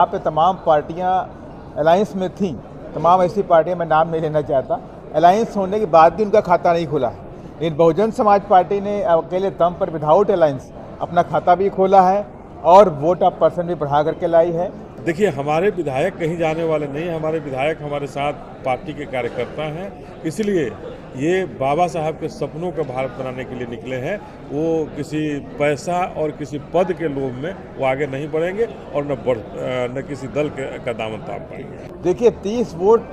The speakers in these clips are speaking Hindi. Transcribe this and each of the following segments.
यहाँ पे तमाम पार्टियाँ अलायंस में थीं, तमाम ऐसी पार्टियाँ, मैं नाम नहीं लेना चाहता, अलायंस होने के बाद भी उनका खाता नहीं खुला है। लेकिन बहुजन समाज पार्टी ने अकेले दम पर विदाउट अलायंस अपना खाता भी खोला है और वोट ऑफ पर्सन भी बढ़ा करके लाई है। देखिए, हमारे विधायक कहीं जाने वाले नहीं हैं। हमारे विधायक हमारे साथ पार्टी के कार्यकर्ता हैं, इसलिए ये बाबा साहब के सपनों का भारत बनाने के लिए निकले हैं। वो किसी पैसा और किसी पद के लोभ में वो आगे नहीं बढ़ेंगे और न किसी दल का दामन थाम पाएंगे। देखिए 30 वोट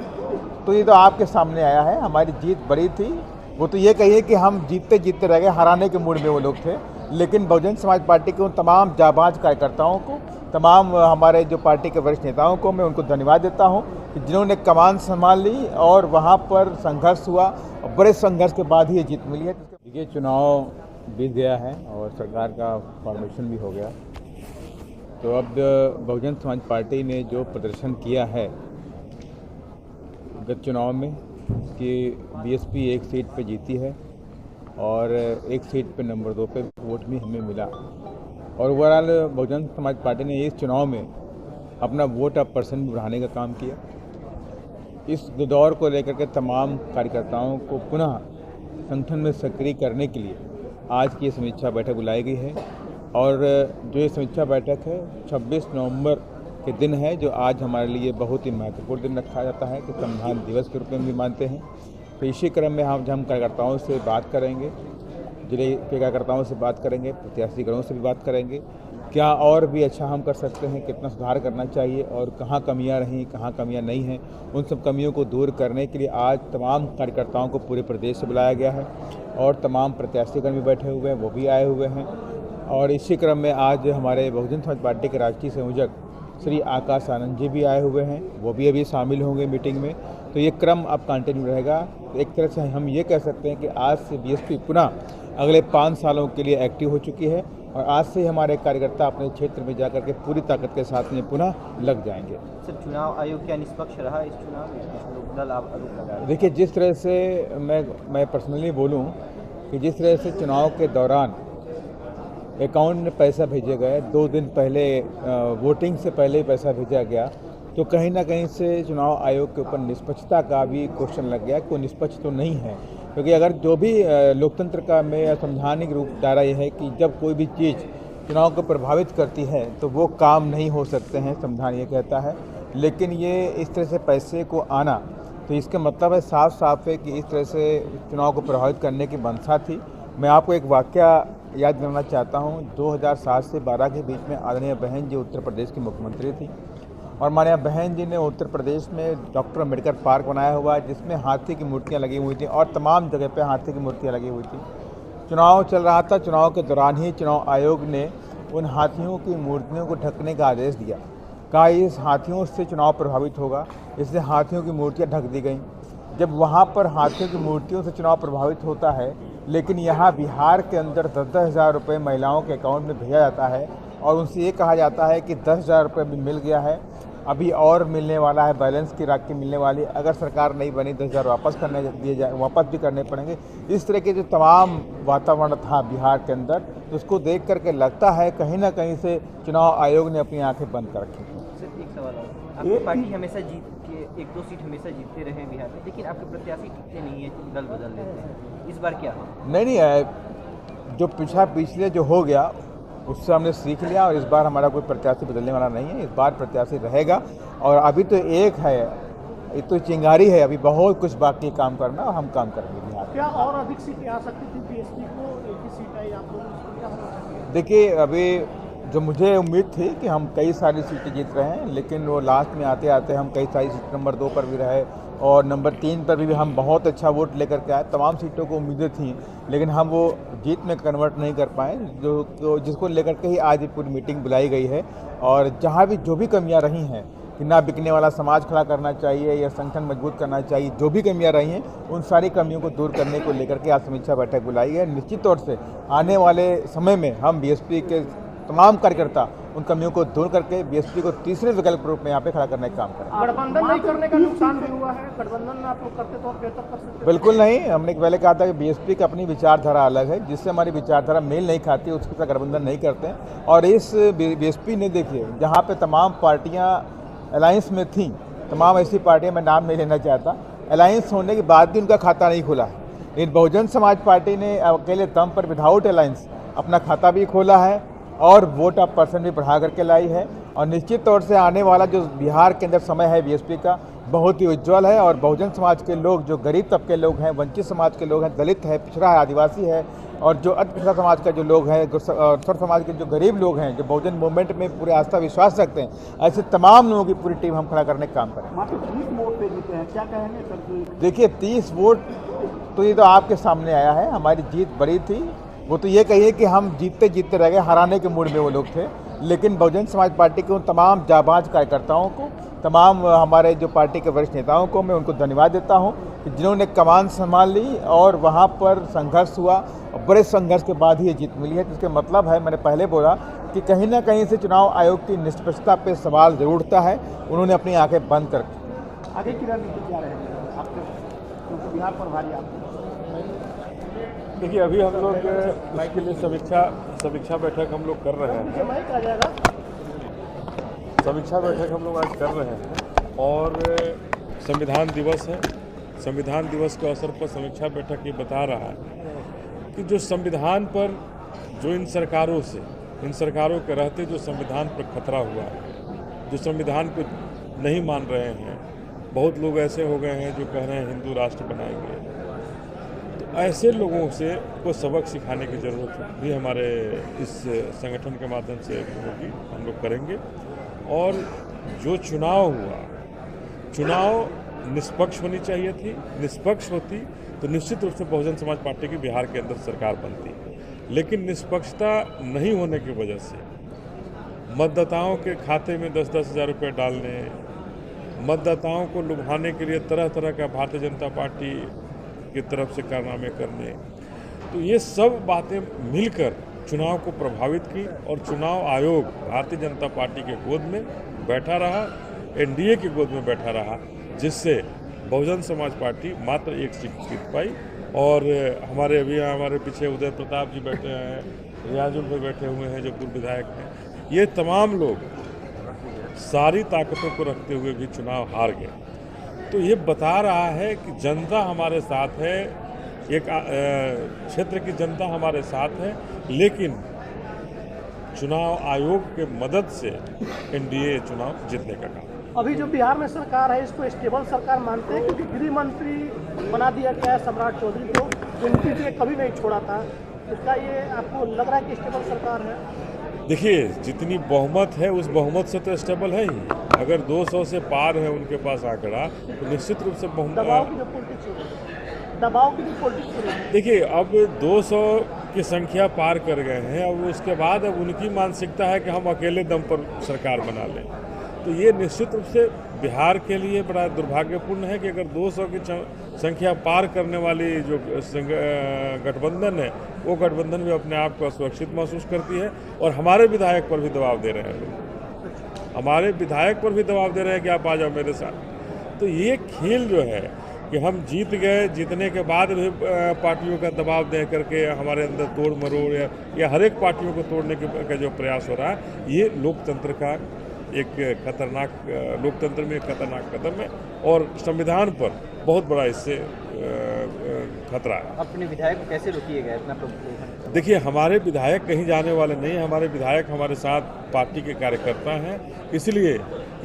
तो ये तो आपके सामने आया है, हमारी जीत बड़ी थी। वो तो ये कहिए कि हम जीतते जीतते रह गए, हराने के मूड में वो लोग थे। लेकिन बहुजन समाज पार्टी के उन तमाम जाबाज कार्यकर्ताओं को, तमाम हमारे जो पार्टी के वरिष्ठ नेताओं को मैं उनको धन्यवाद देता हूं कि जिन्होंने कमान संभाल ली और वहां पर संघर्ष हुआ और बड़े संघर्ष के बाद ही ये जीत मिली है। देखिए, चुनाव बीत गया है और सरकार का फॉर्मेशन भी हो गया, तो अब बहुजन समाज पार्टी ने जो प्रदर्शन किया है गत चुनाव में कि बीएसपी एक सीट पे जीती है और एक सीट पे नंबर 2 पे वोट भी हमें मिला, और ओवरऑल बहुजन समाज पार्टी ने इस चुनाव में अपना वोट ऑफ पर्सन भी बढ़ाने का काम किया। इस दौर को लेकर के तमाम कार्यकर्ताओं को पुनः संगठन में सक्रिय करने के लिए आज की समीक्षा बैठक बुलाई गई है, और जो ये समीक्षा बैठक है 26 नवंबर के दिन है, जो आज हमारे लिए बहुत ही महत्वपूर्ण दिन रखा जाता है कि संविधान दिवस के रूप में भी मानते हैं। तो इसी क्रम में हम कार्यकर्ताओं से बात करेंगे, जिले के कार्यकर्ताओं से बात करेंगे, प्रत्याशी गणों से भी बात करेंगे, क्या और भी अच्छा हम कर सकते हैं, कितना सुधार करना चाहिए और कहाँ कमियां रहीं, कहाँ कमियां नहीं हैं। उन सब कमियों को दूर करने के लिए आज तमाम कार्यकर्ताओं को पूरे प्रदेश से बुलाया गया है और तमाम प्रत्याशीगण भी बैठे हुए हैं, वो भी आए हुए हैं। और इसी क्रम में आज हमारे बहुजन समाज पार्टी के राष्ट्रीय संयोजक श्री आकाश आनंद जी भी आए हुए हैं, वो भी अभी शामिल होंगे मीटिंग में। तो ये क्रम अब कंटिन्यू रहेगा। एक तरह से हम ये कह सकते हैं कि आज से बीएसपी पुनः अगले 5 सालों के लिए एक्टिव हो चुकी है और आज से हमारे कार्यकर्ता अपने क्षेत्र में जाकर के पूरी ताकत के साथ में पुनः लग जाएंगे। सर, चुनाव आयोग क्या निष्पक्ष रहा इस चुनाव में? दल आप आरोप लगा रहे हैं। देखिए, जिस तरह से मैं पर्सनली बोलूं कि जिस तरह से चुनाव के दौरान अकाउंट में पैसा भेजे गए, 2 दिन पहले वोटिंग से पहले ही पैसा भेजा गया, तो कहीं ना कहीं से चुनाव आयोग के ऊपर निष्पक्षता का भी क्वेश्चन लग गया कि वो निष्पक्ष तो नहीं है। क्योंकि अगर जो भी लोकतंत्र का में संवैधानिक रूप दायरा यह है कि जब कोई भी चीज़ चुनाव को प्रभावित करती है तो वो काम नहीं हो सकते हैं, संविधान ये कहता है। लेकिन ये इस तरह से पैसे को आना, तो इसका मतलब है साफ साफ है कि इस तरह से चुनाव को प्रभावित करने की मंशा थी। मैं आपको एक वाकया याद दिलाना चाहता हूँ। 2007 से 12 के बीच में आदरणीय बहन जी उत्तर प्रदेश की मुख्यमंत्री थी और माननीय बहन जी ने उत्तर प्रदेश में डॉक्टर अम्बेडकर पार्क बनाया हुआ है, जिसमें हाथी की मूर्तियाँ लगी हुई थी और तमाम जगह पे हाथी की मूर्तियाँ लगी हुई थी। चुनाव चल रहा था, चुनाव के दौरान ही चुनाव आयोग ने उन हाथियों की मूर्तियों को ढकने का आदेश दिया। कहा इस हाथियों से चुनाव प्रभावित होगा, इसलिए हाथियों की मूर्तियाँ ढक दी गई। जब वहाँ पर हाथियों की मूर्तियों से चुनाव प्रभावित होता है, लेकिन यहाँ बिहार के अंदर 10-10 हज़ार रुपये महिलाओं के अकाउंट में भेजा जाता है और उनसे ये कहा जाता है कि 10 हज़ार रुपये भी मिल गया है, अभी और मिलने वाला है, बैलेंस की राशि मिलने वाली, अगर सरकार नहीं बनी 10 हज़ार वापस भी करने पड़ेंगे। इस तरह के जो तमाम वातावरण था बिहार के अंदर, तो उसको देख करके लगता है कहीं ना कहीं से चुनाव आयोग ने अपनी आंखें बंद कर रखी थी। सर, एक सवाल और, आपकी पार्टी हमेशा जीत के 1-2 सीट हमेशा जीतते रहे बिहार में, लेकिन आपके प्रत्याशी टिकते नहीं है, दल बदल लेते हैं, इस बार क्या है? नहीं, जो पिछले जो हो गया उससे हमने सीख लिया और इस बार हमारा कोई प्रत्याशी बदलने वाला नहीं है। इस बार प्रत्याशी रहेगा और अभी तो एक है, ये तो चिंगारी है, अभी बहुत कुछ बाकी काम करना और हम काम करेंगे बिहार में। क्या और अधिक सीटें आ सकती थी बीएसपी को? एक ही सीट आई आप लोगों? देखिए, अभी जो मुझे उम्मीद थी कि हम कई सारी सीटें जीत रहे हैं, लेकिन वो लास्ट में आते आते हम कई सारी सीट नंबर 2 पर भी रहे और नंबर 3 पर भी हम बहुत अच्छा वोट लेकर के आए। तमाम सीटों को उम्मीदें थी, लेकिन हम वो जीत में कन्वर्ट नहीं कर पाए, जो जिसको लेकर के ही आज पूरी मीटिंग बुलाई गई है। और जहाँ भी जो भी कमियाँ रही हैं कि ना बिकने वाला समाज खड़ा करना चाहिए या संगठन मजबूत करना चाहिए, जो भी कमियां रही हैं उन सारी कमियों को दूर करने को लेकर के आज समीक्षा बैठक बुलाई है। निश्चित तौर से आने वाले समय में हम बीएसपी के तमाम कार्यकर्ता उन कमियों को दूर करके बीएसपी को तीसरे विकल्प के रूप में यहाँ पे खड़ा करने का काम करें। गठबंधन नहीं करने का नुकसान भी हुआ है, गठबंधन आप लोग करते तो बेहतर कर सकते। बिल्कुल नहीं, हमने पहले कहा था कि बीएसपी की अपनी विचारधारा अलग है, जिससे हमारी विचारधारा मेल नहीं खाती उसके साथ गठबंधन नहीं करते हैं। और इस बीएसपी ने देखिए जहाँ पे तमाम पार्टियाँ अलायंस में थीं, तमाम ऐसी पार्टियाँ, मैं नाम नहीं लेना चाहता, अलायंस होने के बाद भी उनका खाता नहीं खुला है। लेकिन बहुजन समाज पार्टी ने अकेले दम पर विदाउट अलायंस अपना खाता भी खोला है और वोट ऑफ पर्सन भी बढ़ा करके लाई है। और निश्चित तौर से आने वाला जो बिहार के अंदर समय है बीएसपी का बहुत ही उज्ज्वल है। और बहुजन समाज के लोग, जो गरीब तबके लोग हैं, वंचित समाज के लोग हैं, दलित है, पिछड़ा है, आदिवासी है, और जो अति पिछड़ा समाज का जो लोग हैं, थोड़ा समाज के जो गरीब लोग हैं, जो बहुजन मूवमेंट में पूरे आस्था विश्वास रखते हैं, ऐसे तमाम लोगों की पूरी टीम हम खड़ा करने का काम करें। मात्र 30 वोट पे जीते हैं, क्या कहेंगे सर? देखिए 30 वोट तो ये तो आपके सामने आया है, हमारी जीत बड़ी थी। वो तो ये कहिए कि हम जीतते जीतते रह गए, हराने के मूड में वो लोग थे। लेकिन बहुजन समाज पार्टी के उन तमाम जाबाज कार्यकर्ताओं को, तमाम हमारे जो पार्टी के वरिष्ठ नेताओं को मैं उनको धन्यवाद देता हूं कि जिन्होंने कमान संभाल ली और वहां पर संघर्ष हुआ और बड़े संघर्ष के बाद ही ये जीत मिली है। जिसके मतलब है, मैंने पहले बोला कि कहीं ना कहीं से चुनाव आयोग की निष्पक्षता पर सवाल जरूर उठता है। उन्होंने अपनी आँखें बंद कर आगे की रणनीति क्या रहेगी आपके, क्योंकि बिहार पर भारी आपको? देखिए अभी हम लोग इसके लिए समीक्षा बैठक हम लोग कर रहे हैं। समीक्षा बैठक हम लोग आज कर रहे हैं और संविधान दिवस है। संविधान दिवस के अवसर पर समीक्षा बैठक ये बता रहा है कि जो संविधान पर, जो इन सरकारों के रहते जो संविधान पर खतरा हुआ है, जो संविधान को नहीं मान रहे हैं, बहुत लोग ऐसे हो गए हैं जो कह रहे हैं हिंदू राष्ट्र बनाएंगे, तो ऐसे लोगों से को सबक सिखाने की ज़रूरत भी हमारे इस संगठन के माध्यम से होगी, हम लोग करेंगे। और जो चुनाव हुआ, चुनाव निष्पक्ष होनी चाहिए थी, निष्पक्ष होती तो निश्चित रूप से बहुजन समाज पार्टी की बिहार के अंदर सरकार बनती। लेकिन निष्पक्षता नहीं होने की वजह से मतदाताओं के खाते में 10-10 हज़ार रुपये डालने, मतदाताओं को लुभाने के लिए तरह तरह का भारतीय जनता पार्टी की तरफ से कारनामे करने, तो ये सब बातें मिलकर चुनाव को प्रभावित की। और चुनाव आयोग भारतीय जनता पार्टी के गोद में बैठा रहा, एनडीए की गोद में बैठा रहा, जिससे बहुजन समाज पार्टी मात्र एक सीट जीत पाई। और हमारे पीछे उदय प्रताप जी बैठे हैं, रियाजुल भी बैठे हुए हैं जो पूर्व विधायक हैं। ये तमाम लोग सारी ताकतों को रखते हुए भी चुनाव हार गए। तो ये बता रहा है कि जनता हमारे साथ है, एक क्षेत्र की जनता हमारे साथ है, लेकिन चुनाव आयोग के मदद से एनडीए चुनाव जीतने का काम। अभी जो बिहार में सरकार है इसको स्टेबल सरकार मानते हैं, क्योंकि गृह मंत्री बना दिया गया है सम्राट चौधरी को, जिनकी से कभी नहीं छोड़ा था। इसका ये आपको लग रहा है कि स्टेबल सरकार है? देखिए जितनी बहुमत है उस बहुमत से तो स्टेबल है ही। अगर 200 से पार है उनके पास आंकड़ा, तो निश्चित रूप से दबाव की जो पॉलिटिक्स हो रही है। देखिए अब 200 की संख्या पार कर गए हैं, अब उसके बाद अब उनकी मानसिकता है कि हम अकेले दम पर सरकार बना लें। तो ये निश्चित रूप से बिहार के लिए बड़ा दुर्भाग्यपूर्ण है कि अगर 200 की संख्या पार करने वाली जो गठबंधन है, वो गठबंधन भी अपने आप को असुरक्षित महसूस करती है। और हमारे विधायक पर भी दबाव दे रहे हैं लोग, हमारे विधायक पर भी दबाव दे रहे हैं कि आप आ जाओ मेरे साथ। तो ये खेल जो है कि हम जीत गए, जीतने के बाद भी पार्टियों का दबाव दे करके हमारे अंदर तोड़ मरोड़ या हर एक पार्टियों को तोड़ने का जो प्रयास हो रहा है, ये लोकतंत्र का एक खतरनाक, लोकतंत्र में एक खतरनाक कदम है और संविधान पर बहुत बड़ा इससे खतरा है। अपने विधायक को कैसे रोकिएगा इतना प्रभुत्व? देखिए हमारे विधायक कहीं जाने वाले नहीं हैं, हमारे विधायक हमारे साथ पार्टी के कार्यकर्ता हैं। इसलिए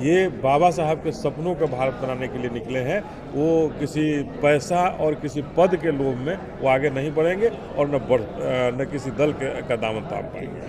ये बाबा साहब के सपनों का भारत बनाने के लिए निकले हैं। वो किसी पैसा और किसी पद के लोभ में वो आगे नहीं बढ़ेंगे और न किसी दल का दामन थाम पाएंगे।